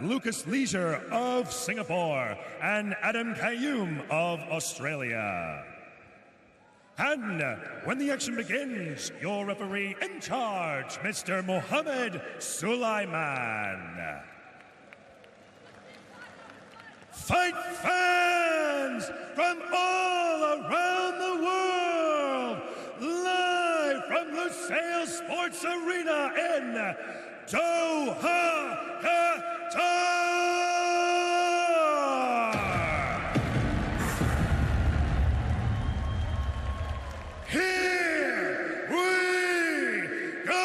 Lucas Leisure of Singapore, and Adam Kayyum of Australia. And when the action begins, your referee in charge, Mr. Mohammed Sulaiman. Fight fans from all around the world, live from Lusail Sports Arena in Doha, Qatar! Here we go!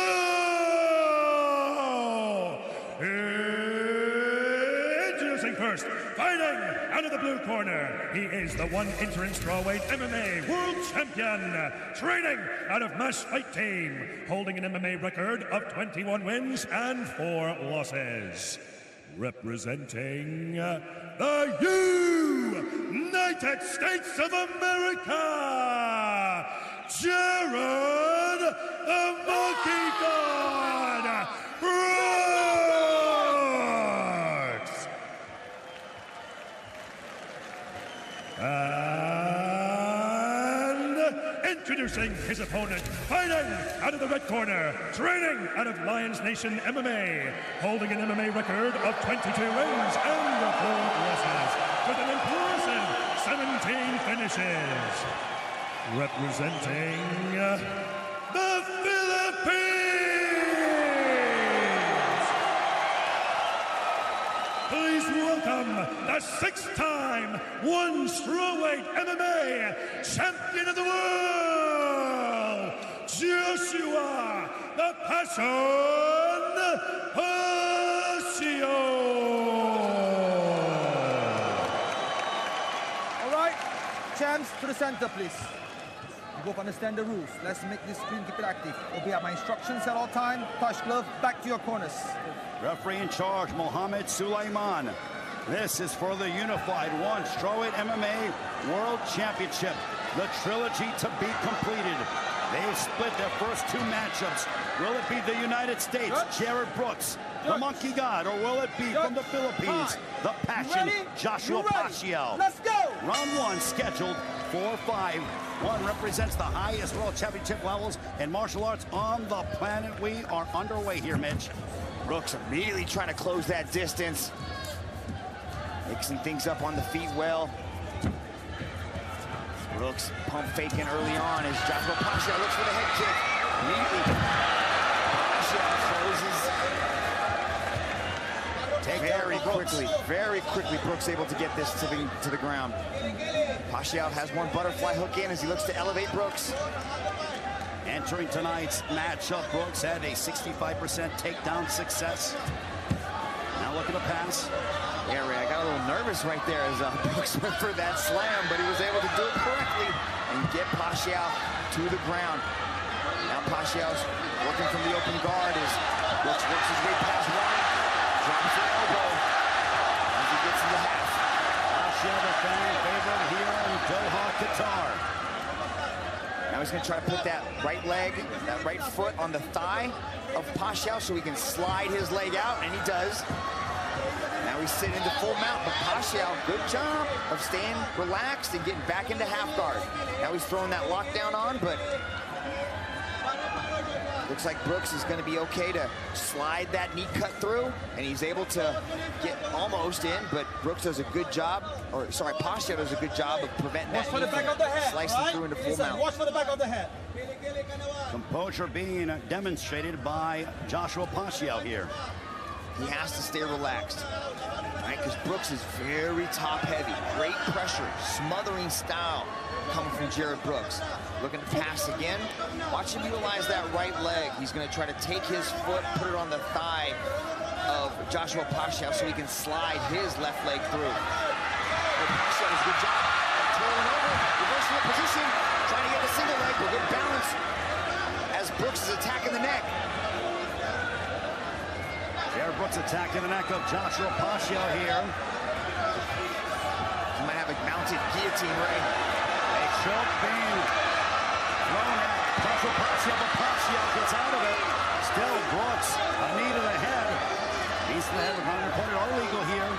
Introducing first, fighting out of the blue corner, he is the one-interim strawweight MMA world champion, training out of Mash Fight Team, holding an MMA record of 21 wins and 4 losses. Representing the United States of America, Jared the Monkey God Brooks. And introducing his opponent, fighting out of the red corner, training out of Lions Nation MMA, holding an MMA record of 22 wins and 4 losses, with an impressive 17 finishes. Representing the Philippines, please welcome the 6-time one strawweight MMA champion of the world, Joshua the Passion Pacio. All right, champs, to the center, please. You both understand the rules. Let's make this screen keep it active. Obey my instructions at all time. Touch glove, back to your corners. Referee in charge, Mohammed Sulaiman. This is for the unified one strawweight MMA World Championship. The trilogy to be completed. They've split their first 2 matchups. Will it be the United States, Jared Brooks, the Monkey God, or will it be from the Philippines, the Passion, Joshua Pacio? Let's go! Round 1 scheduled 4-5. 1 represents the highest world championship levels in martial arts on the planet. We are underway here, Mitch. Brooks immediately trying to close that distance. Mixing things up on the feet well. Brooks pump faking early on as Joshua Pacio looks for the head kick. Immediately, Pacio closes. Very quickly, Brooks able to get this to the ground. Pacio has one butterfly hook in as he looks to elevate Brooks. Entering tonight's matchup, Brooks had a 65% takedown success. Now looking to pass. Yeah, Ray, I got a little nervous right there as Brooks went for that slam, but he was able to do it correctly and get Pacio to the ground. Now Pacio's working from the open guard as Brooks works his way past one, drops an elbow as he gets in the half. Pacio, the fan favorite here in Doha, Qatar. Now he's going to try to put that right leg, that right foot on the thigh of Pacio so he can slide his leg out, and he does. Now he's sitting into full mount, but Pacio, good job of staying relaxed and getting back into half guard. Now he's throwing that lockdown on, but looks like Brooks is going to be okay to slide that knee cut through, and he's able to get almost in, but Brooks does a good job, or sorry, Pacio does a good job of preventing that knee from slicing through into full mount. Watch for the back of the head. Composure being demonstrated by Joshua Pacio here. He has to stay relaxed, right? Because Brooks is very top-heavy. Great pressure, smothering style coming from Jared Brooks. Looking to pass again. Watch him utilize that right leg. He's going to try to take his foot, put it on the thigh of Joshua Pacio so he can slide his left leg through. Oh, Pacio does a good job. Twirling over, reversing the position, trying to get the single leg, but good balance as Brooks is attacking the neck. Jared Brooks attacking the neck of Joshua Pacio here. He might have a mounted guillotine ring. A choke being thrown at Joshua Pacio, but Pacio gets out of it. Still Brooks, a knee to the head. Knees to the head, ground and pound are legal here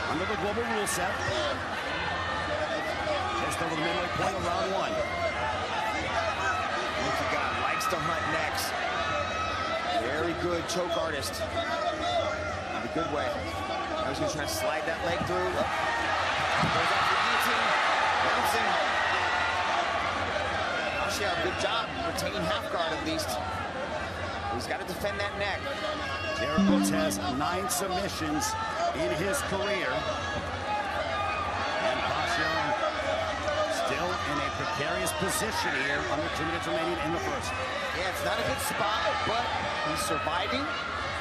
under the global rule set. Just over the midway point of round one. God likes to hunt necks. Very good choke artist. In a good way. I was going to try to slide that leg through. Goes off the guillotine. Bouncing. Pacio, good job retaining half guard at least. He's got to defend that neck. Jared Brooks has 9 submissions in his career. And Pacio still in a precarious position here, under 2 minutes remaining in the first. Yeah, it's not a good spot, but he's surviving,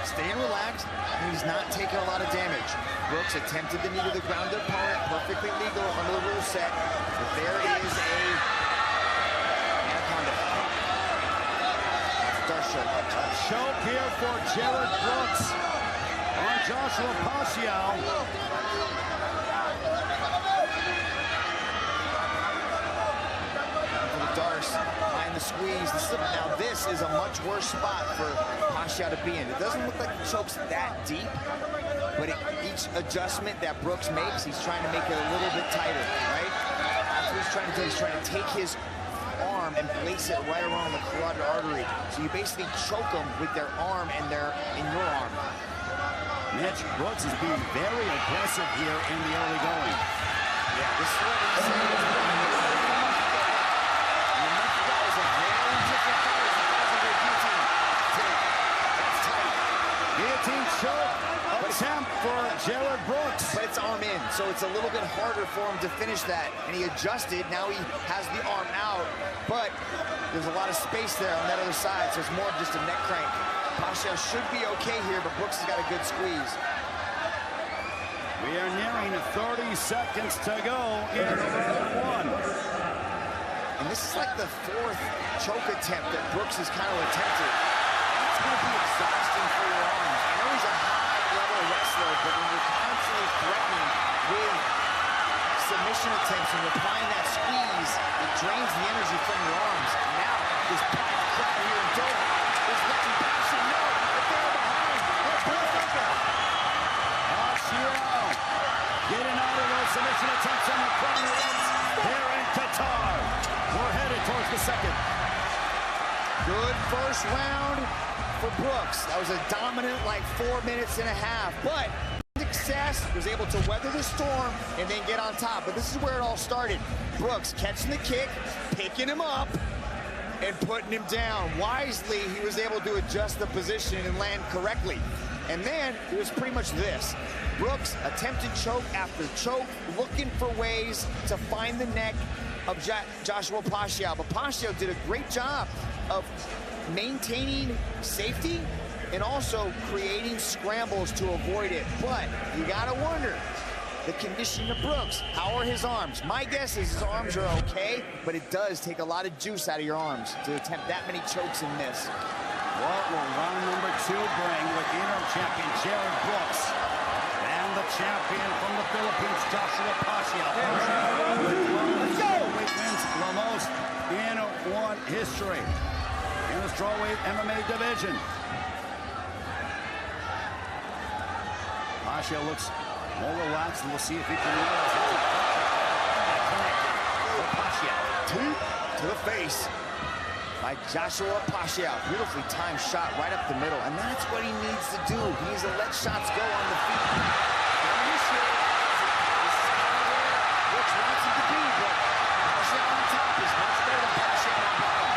staying relaxed, and he's not taking a lot of damage. Brooks attempted the knee to the ground opponent, perfectly legal under the rule set, but there is a anaconda. A choke here for Jared Brooks on Joshua Pacio. Behind the squeeze. Now this is a much worse spot for Pacio to be in. It doesn't look like the choke's that deep, but each adjustment that Brooks makes, he's trying to make it a little bit tighter, right? That's what he's trying to do. He's trying to take his arm and place it right around the carotid artery. So you basically choke them with their arm and in your arm. Mitch, Brooks is being very aggressive here in the early going. Yeah, this is what he's saying. Guillotine choke attempt for Jared Brooks. But it's arm in, so it's a little bit harder for him to finish that. And he adjusted, now he has the arm out, but there's a lot of space there on that other side, so it's more of just a neck crank. Pacio should be okay here, but Brooks has got a good squeeze. We are nearing 30 seconds to go in round one. And this is like the 4th choke attempt that Brooks has kind of attempted. It's going to be exhausting for your arms. I know he's a high-level wrestler, but when you're constantly threatening with submission attempts and applying that squeeze, it drains the energy from your arms. And now, this packed crowd here in Doha is letting Pacio know that they're behind. Let's put it up there. Pacio getting out of those submission attempts on the corner here in Qatar. We're headed towards the second. Good first round for Brooks. That was a dominant, like, 4.5 minutes, but success, was able to weather the storm and then get on top. But this is where it all started. Brooks catching the kick, picking him up, and putting him down. Wisely, he was able to adjust the position and land correctly. And then it was pretty much this. Brooks attempted choke after choke, looking for ways to find the neck of Joshua Pacio. But Pacio did a great job of maintaining safety and also creating scrambles to avoid it. But you gotta wonder, the condition of Brooks, how are his arms? My guess is his arms are okay, but it does take a lot of juice out of your arms to attempt that many chokes and miss. What will round number 2 bring with the interim champion Jared Brooks and the champion from the Philippines, Joshua Pacio? Let's go! Wins the most in one history in the strawweight MMA division. Pacio looks more relaxed, and we'll see if he can realize it. Pacio. To the face by Joshua Pacio. Beautifully timed shot right up the middle, and that's what he needs to do. He needs to let shots go on the feet. Brooks wants him to be, but Pacio on top is much better than Pacio on bottom.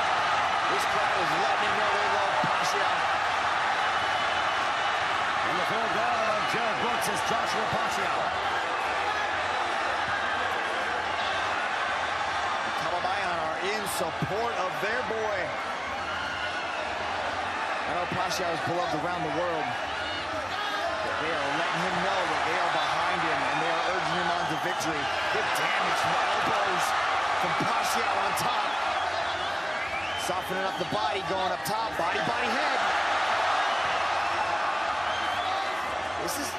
This crowd is letting him know they love Pacio. And the full guard of Jared Brooks is Joshua Pacio. In support of their boy. I know Pacio is beloved around the world, but they are letting him know that they are behind him and they are urging him on to victory. Good damage from elbows from Pacio on top. Softening up the body, going up top, body, head. This is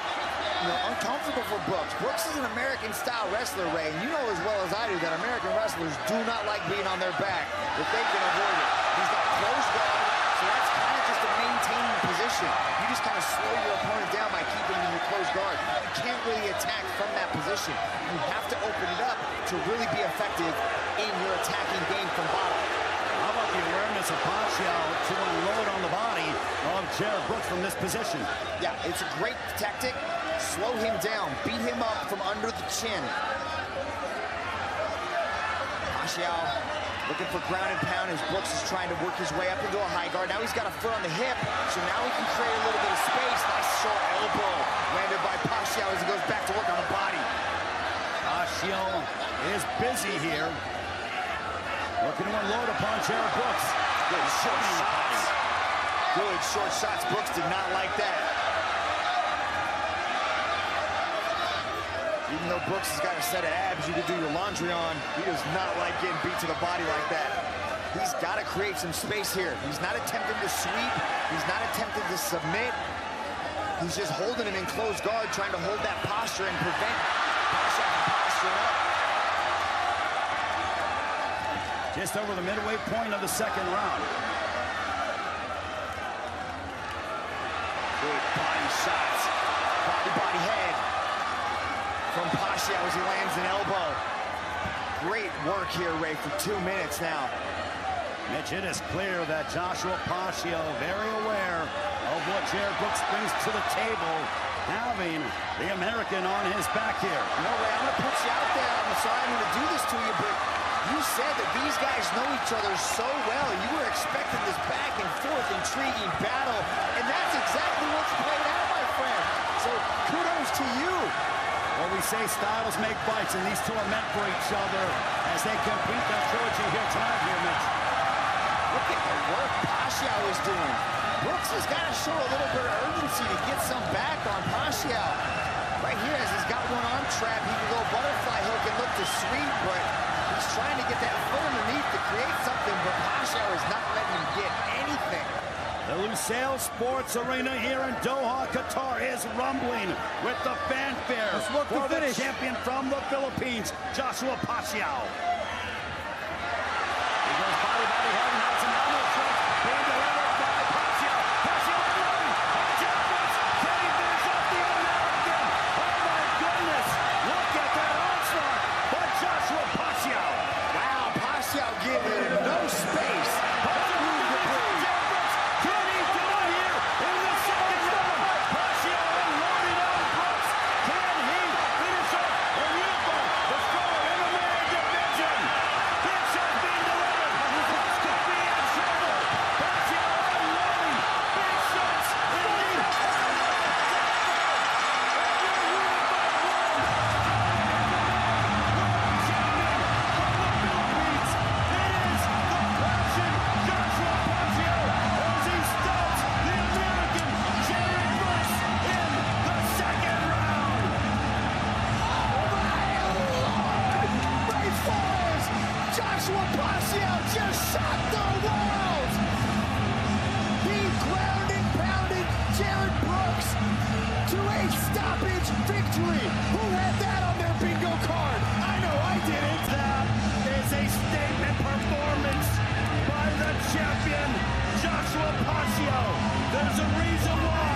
uncomfortable for Brooks. Brooks is an American-style wrestler, Ray, and you know as well as I do that American wrestlers do not like being on their back if they can avoid it. He's got close guard, so that's kind of just a maintaining position. position. You just kind of slow your opponent down by keeping him in your closed guard. You can't really attack from that position. You have to open it up to really be effective in your attacking game from bottom. How about the awareness of Pacio to unload on the body of Jared Brooks from this position? Yeah, it's a great tactic. Slow him down, beat him up from under the chin. Pacio looking for ground and pound as Brooks is trying to work his way up into a high guard. Now he's got a foot on the hip, so now he can create a little bit of space. Nice short elbow landed by Pacio as he goes back to work on the body. Pacio is busy here. Looking to unload upon Jared Brooks. Good short shots. Good short shots. Brooks did not like that. Even though Brooks has got a set of abs you could do your laundry on, he does not like getting beat to the body like that. He's got to create some space here. He's not attempting to sweep. He's not attempting to submit. He's just holding him in closed guard, trying to hold that posture and prevent Pacio from posturing up. Just over the midway point of the second round. Good body shots. Body head from Pacio as he lands an elbow. Great work here, Ray, for 2 minutes now. Mitch, it is clear that Joshua Pacio, very aware of what Jared Brooks brings to the table, having the American on his back here. You know, Ray, I'm going to put you out there. I'm sorry I'm going to do this to you, but you said that these guys know each other so well. You were expecting this back and forth intriguing battle, and that's exactly what's played out, my friend. So kudos to you. Well, we say styles make fights, and these two are meant for each other as they complete their trilogy here tonight, Mitch. Look at the work Pacio is doing. Brooks has got to show a little bit of urgency to get some back on Pacio. Right here, as he's got one arm trap, he can go butterfly hook and look to sweep, but he's trying to get that foot underneath to create something, but Pacio is not letting him get anything. The Lusail Sports Arena here in Doha, Qatar is rumbling with the fanfare for the champion from the Philippines, Joshua Pacio. He goes body, head, and has some elbow strikes. Being delivered by Pacio. Pacio unloading. Pacio Brooks. Can he finish off the American? Oh my goodness. Look at that onslaught by Joshua Pacio. Wow, Pacio giving him no space. There's a reason why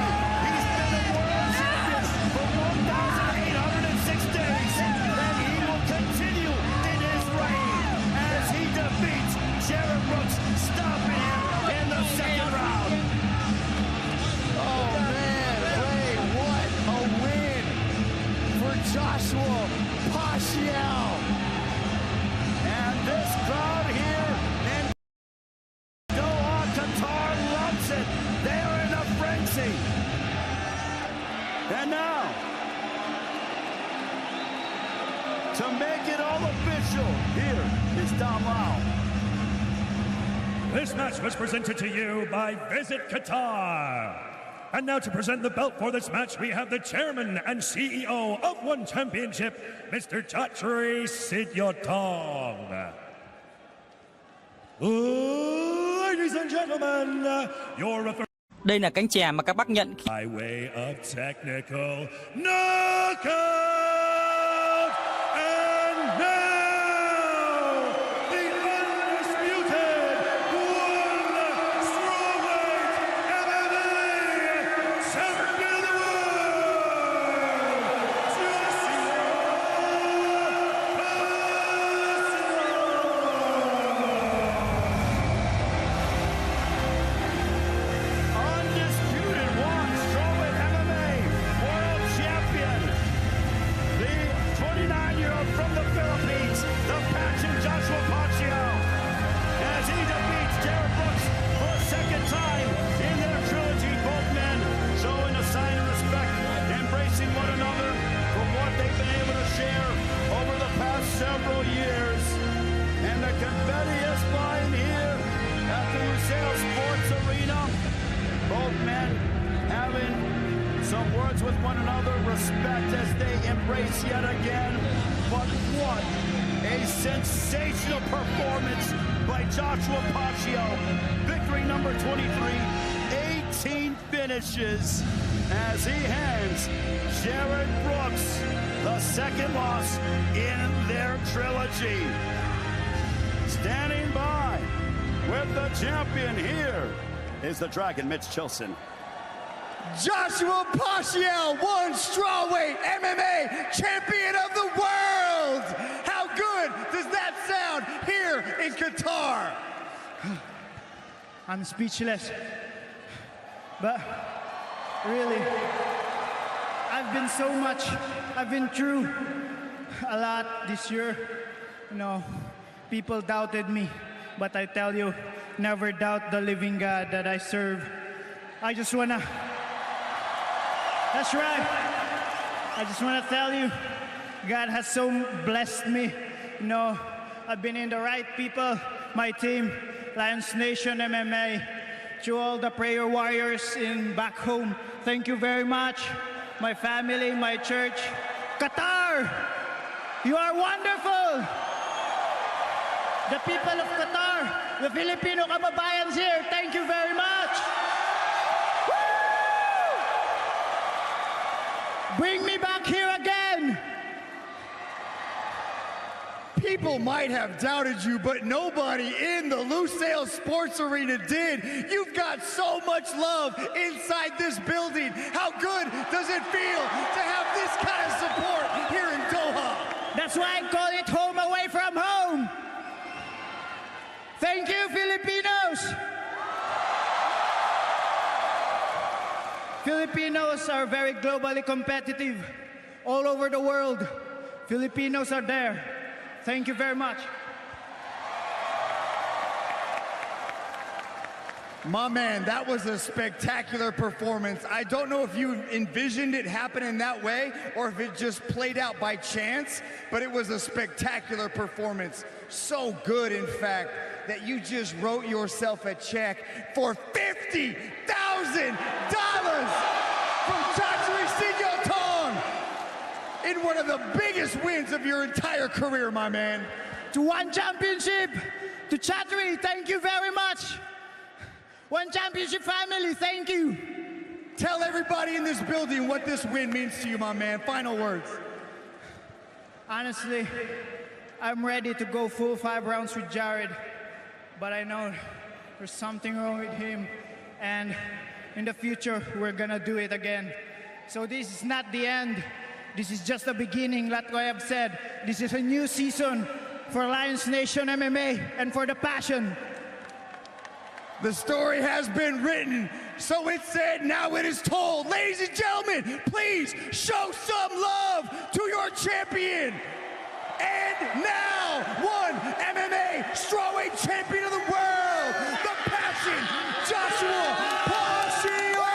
he's been a world champion for 1,806 days, and he will continue in his reign as he defeats Jared Brooks, stopping him in the second round. Oh man, Ray, what a win for Joshua Pacio. And this crowd here in Doha, Qatar loves it. They're in a frenzy. And now, to make it all official, here is Dom Lau. This match was presented to you by Visit Qatar. And now to present the belt for this match, we have the chairman and CEO of One Championship, Mr. Chatri Sityotong. Ladies and gentlemen, your referee. Đây là cánh chè mà các bác nhận By way of technical knockout, and now the undisputed one strawweight MMA respect as they embrace yet again. But what a sensational performance by Joshua Pacio. Victory number 23, 18 finishes as he hands Jared Brooks the second loss in their trilogy. Standing by with the champion here is the Dragon, Mitch Chilson. Joshua Pacio, one strawweight MMA champion of the world. How good does that sound here in Qatar? I'm speechless, but really, I've been through a lot this year. You know, people doubted me, but I tell you, never doubt the living God that I serve. That's right. I just want to tell you, God has so blessed me. You know, I've been in the right people, my team, Lions Nation MMA, to all the prayer warriors in back home. Thank you very much. My family, my church. Qatar, you are wonderful. The people of Qatar, the Filipino kababayans here, thank you very much. Bring me back here again. People might have doubted you, but nobody in the Lusail Sports Arena did. You've got so much love inside this building. How good does it feel to have this kind of support here in Doha? That's why I call it home away from home. Thank you, Filipinos. Filipinos are very globally competitive. All over the world, Filipinos are there. Thank you very much. My man, that was a spectacular performance. I don't know if you envisioned it happening that way or if it just played out by chance, but it was a spectacular performance. So good, in fact, that you just wrote yourself a check for $50,000 from Chachery Sinyotong in one of the biggest wins of your entire career, my man. To One Championship, to Chachery, thank you very much. One Championship family, thank you. Tell everybody in this building what this win means to you, my man. Final words. Honestly, I'm ready to go full 5 rounds with Jared, but I know there's something wrong with him, and in the future, we're gonna do it again. So this is not the end. This is just the beginning, like I have said. This is a new season for Lions Nation MMA and for the passion. The story has been written, so it's said, now it is told. Ladies and gentlemen, please show some love to your champion. And now, one MMA strawweight champion of the world, the Passion, Joshua Pacio.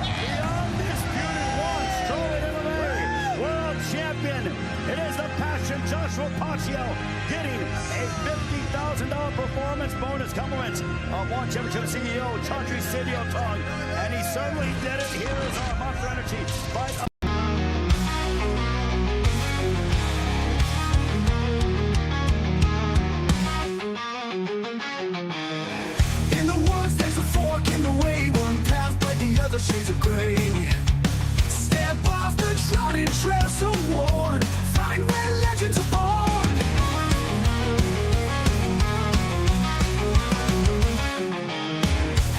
The undisputed one strawweight MMA world champion. It is the Passion, Joshua Pacio, getting a $50,000 performance bonus compliments of One Championship CEO Chachery Sinyotong, and he certainly did it. Here is our Monster Energy fight. In the woods, there's a fork in the way. One path, but the other shades of gray. Step off the trodden trail so worn. Find where legends are born.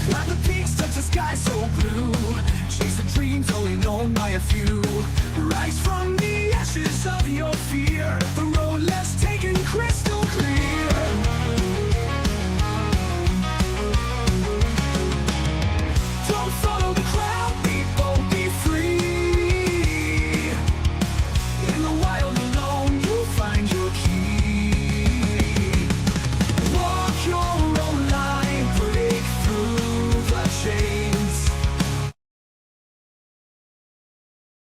Climb the peaks, touch the sky so blue. Chase the dreams only known by a few. Rise from the ashes of your fear. The road less taken crystal.